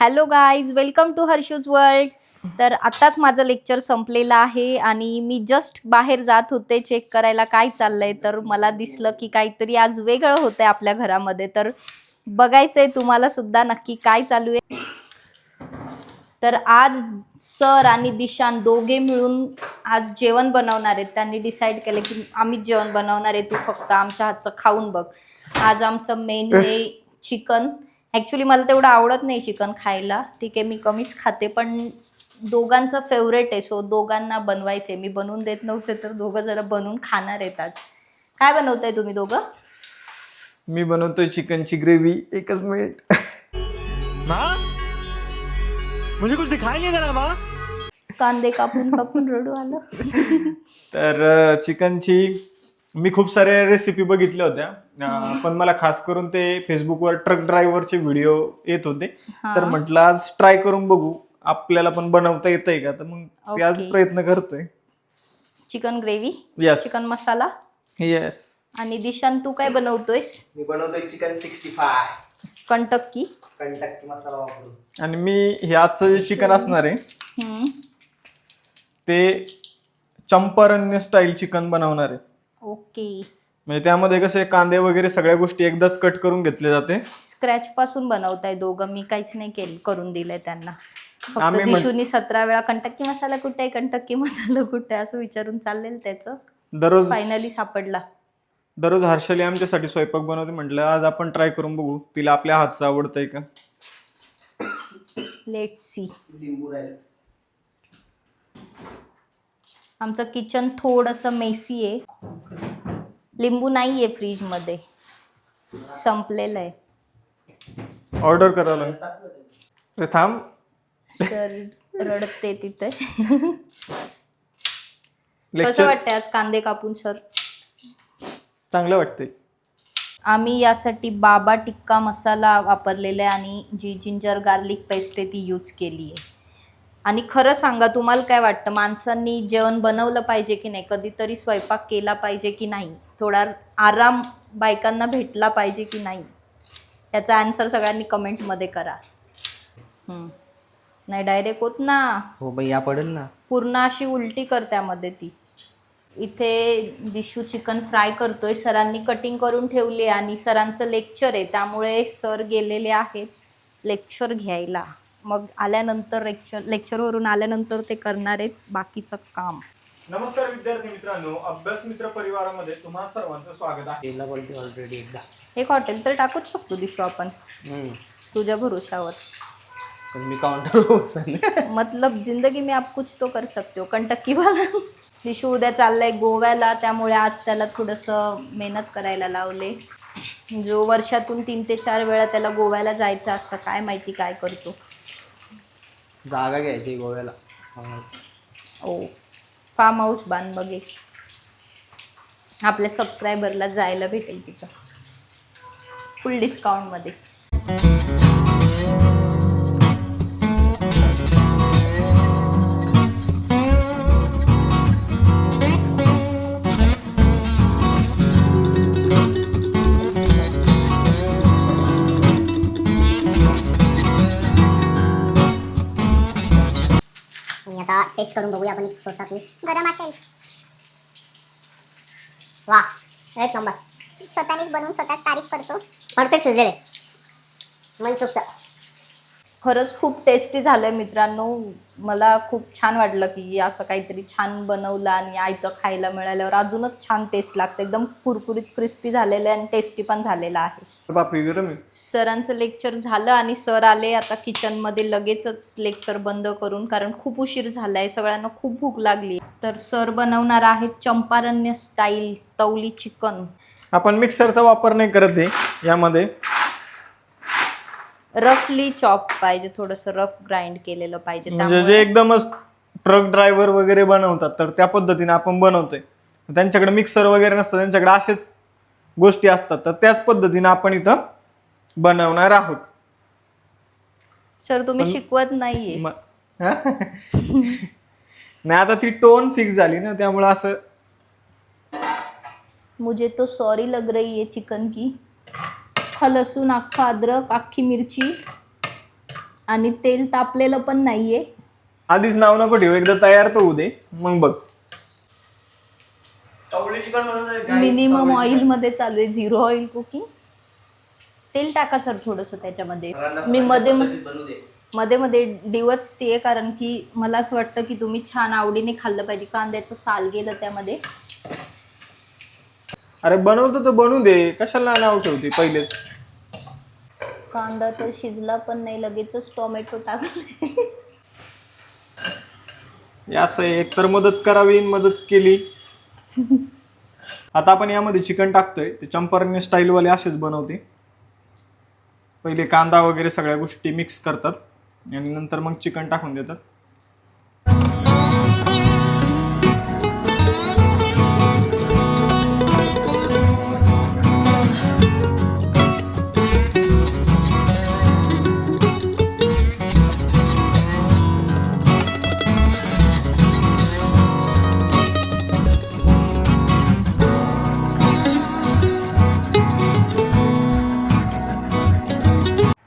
Hello guys, welcome to Harshu's world. तर आताच माझं लेक्चर संपलेलं आहे आणि मी जस्ट बाहेर जात होते चेक करायला काय चाललंय. तर मला दिसलं की काहीतरी आज वेगळं होतंय आपल्या घरामध्ये. तर बघायचंय तुम्हाला सुद्धा नक्की काय चालू आहे. तर आज सर आणि दिशान दोघे मिळून आज जेवण बनवणार आहेत. त्यांनी डिसाईड केलं की आम्हीच जेवण बनवणार आहे, तू फक्त आमच्या हातचं खाऊन बघ. आज आमचं मेन्यू आहे चिकन. ॲक्च्युली मला तेवढं आवडत नाही चिकन खायला, ठीक आहे मी कमीच खाते, पण दोघांचं फेवरेट आहे सो दोघांना बनवायचे. मी बनवून देत नव्हते तर दोघं जरा बनवून खाणार आहेत आज. काय बनवताय तुम्ही दोघं? मी बनवतोय चिकनची ग्रेव्ही. एकच मिनिट. माँ मुझे कुछ दिखाई नहीं दे रहा माँ. कांदे कापून कापून रडू आलं. तर चिकनची मी खूप साऱ्या रेसिपी बघितल्या होत्या, पण मला खास करून ते फेसबुकवर ट्रक ड्रायव्हरचे व्हिडिओ येत होते. तर म्हटलं आज ट्राय करून बघू आपल्याला पण बनवता येतंय का. तर मग ते आज प्रयत्न करतोय. चिकन ग्रेव्ही, यस चिकन मसाला. यस. आणि दिशान तू काय बनवतोयस? मी बनवतोय चिकन 65 कंटक्की मसाला वापरून. आणि मी हे आजचं जे चिकन असणार आहे ते चंपारण्य स्टाईल चिकन बनवणार आहे. ओके. म्हणजे त्यामध्ये कसे कांदे वगैरे सगळ्या गोष्टी एकदाच कट करून घेतले जाते. स्क्रॅच पासून बनवताय दोघं? मी काहीच नाही करून दिलंय त्यांना. फक्त आम्ही दिशूनी 17 वेळा कंटक्की मसाला कुठे आहे, कंटक्की मसाला कुठे आहे असं विचारून चाललेलं त्याचं. दररोज फायनली सापडला. दररोज हर्षली आमच्यासाठी स्वयंपाक बनवते. म्हटलं आज आपण ट्राय करून बघू तिला आपल्या हातचं आवडतंय का. Let see. लिंबू राहील. आमचं किचन थोडंसं मेसी आहे. लिंबू नाहीये फ्रीज मध्ये, संपलेलं आहे. ऑर्डर करायला तर थांब. सर रडते तिथे. कसं लेक्चर वाटतंय आज कांदे कापून सर? चांगलं वाटतंय. आम्ही यासाठी बाबा टिक्का मसाला वापरलेला आहे आणि जी जिंजर गार्लिक पेस्ट आहे ती यूज केली आहे. आणि खरं सांगा तुम्हाला काय वाटतं, माणसांनी जेवण बनवलं पाहिजे की नाही? कधीतरी स्वयंपाक केला पाहिजे की नाही? थोडा आराम बायकांना भेटला पाहिजे की नाही? याचा आन्सर सगळ्यांनी कमेंटमध्ये करा. नाही डायरेक्ट होत ना, हो भैया पडेल ना. पूर्ण अशी उलटी कर त्यामध्ये ती. इथे दिशू चिकन फ्राय करतोय. सरांनी कटिंग करून ठेवली आणि सरांचं लेक्चर आहे त्यामुळे सर गेलेले आहेत लेक्चर घ्यायला. मग आल्यानंतर लेक्चरवरून आल्यानंतर ते करणार आहेत बाकीचं काम. नमस्कार विद्यार्थी मित्रांनो, अभ्यास मित्र परिवारामध्ये तुम्हा सर्वांचं स्वागत आहे. केला बोलते ऑलरेडी एकदा. एक हॉटेल तर टाकूच शकतो दिशू आपण तुझ्या भरोशावर. पण मी काउंटर मतलब जिंदगी में आप कुछ तो कर सकते हो. कंटक्की वाला दिशू उद्या चाललाय गोव्याला, त्यामुळे आज त्याला थोडंसं मेहनत करायला लावले. जो वर्षातून 3 ते 4 वेळा त्याला गोव्याला जायचं असतं, काय माहिती काय करतो. जागा घ्यायची गोव्याला. ओ फार्म हाऊस बांध बघे, आपल्या सबस्क्रायबरला जायला भेटेल तिथं फुल डिस्काउंटमध्ये. आता टेस्ट करून बघूया आपण. एक छोटा पीस गरम असेल. वा, एक नंबर. स्वतःनेच बनवून स्वतःच तारीफ करतो. परफेक्ट शिजलेले मन चुकतं. खरंच खूप टेस्टी झालं आहे मित्रांनो. मला खूप छान वाटलं की असं काहीतरी छान बनवलं आणि आयतं खायला मिळाल्यावर अजूनच छान टेस्ट लागतं. एकदम कुरकुरीत क्रिस्पी झालेलं आहे आणि टेस्टी पण झालेलं आहे. बापरे गरम आहे. सरांचं लेक्चर झालं आणि सर आले आता किचनमध्ये लगेचच लेक्चर बंद करून, कारण खूप उशीर झाला आहे, सगळ्यांना खूप भूक लागली. तर सर बनवणार आहेत चंपारण्य स्टाईल तवली चिकन. आपण मिक्सरचा वापर नाही करत आहे यामध्ये. रफली चॉप पाहिजे, थोडंसं रफ ग्राइंड केलेलं पाहिजे. म्हणजे जे एकदमच ट्रक ड्रायव्हर वगैरे बनवतात तर त्या पद्धतीने आपण बनवतोय. त्यांच्याकडे मिक्सर वगैरे नसतं, त्यांच्याकडे असेच गोष्टी असतात, तर त्याच पद्धतीने आपण इथं बनवणार आहोत. सर तुम्ही शिकवत नाहीये. नाही आता ती टोन फिक्स झाली ना, त्यामुळे असं. मुझे तो सॉरी लग रही है चिकन की. अख्खा लसूण, अख्खा अद्रक, अख्खी मिरची, आणि तेल तापलेलं पण नाहीये. आधीच नाव नको ठेवू, एकदा तयार तर होऊ दे मग बघ. मिनिमम ऑइल मध्ये चालू आहे, 0 ऑइल कुकिंग. तेल टाका सर थोडस त्याच्यामध्ये. मी मध्ये मध्ये डिवचतेय कारण की मला असं वाटतं की तुम्ही छान आवडीने खाल्लं पाहिजे. कांद्याचं साल गेलं त्यामध्ये. अरे बनवतो तर बनवू दे, कशाला नाव ठेवते पहिलेच. कांदा तर शिजला पण नाही, लगेचच टोमॅटो टाकले. असं एकतर मदत करावी, मदत केली. आता आपण यामध्ये चिकन टाकतोय. ते चंपारण्य स्टाईलवाले असेच बनवते. पहिले कांदा वगैरे सगळ्या गोष्टी मिक्स करतात आणि नंतर मग चिकन टाकून देतात.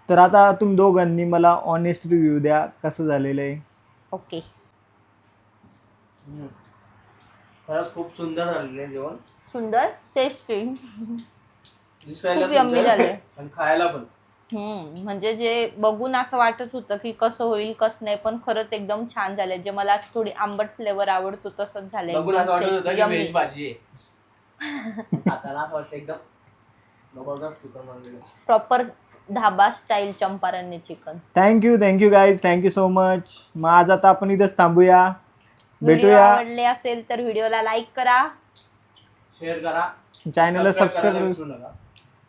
तर आता तुम्ही दोघांनी मला ऑनेस्ट रिव्ह्यू द्या, कसं झालेलं आहे. ओके. खरंच खूप सुंदर झालेलं आहे जेवण. सुंदर, टेस्टी, दिसायला खूप यम्मी सुंदर झाले. आणि खायला पण. म्हणजे जे बघून असं वाटत होतं की कसं होईल कसं नाही, पण खरंच एकदम छान झालंय. जे मला असं थोडी आंबट फ्लेवर आवडतो तसंच झालंय. बघून असं वाटत होतं की यम्मी. व्हेज भाजी आहे. आता असं वाटतं एकदम जबरदस्त चिकन बनलेलं. Proper dhaba style Champaran chicken. Thank you guys, thank you so much. मग आज आता आपण इथंच थांबूया. व्हिडिओ भेटूया. आवडले असेल तर व्हिडिओला लाईक करा, शेअर करा, चॅनलला सबस्क्राईब करायला सबस्क्राईब. विसरू नका.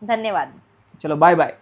धन्यवाद. चलो बाय बाय.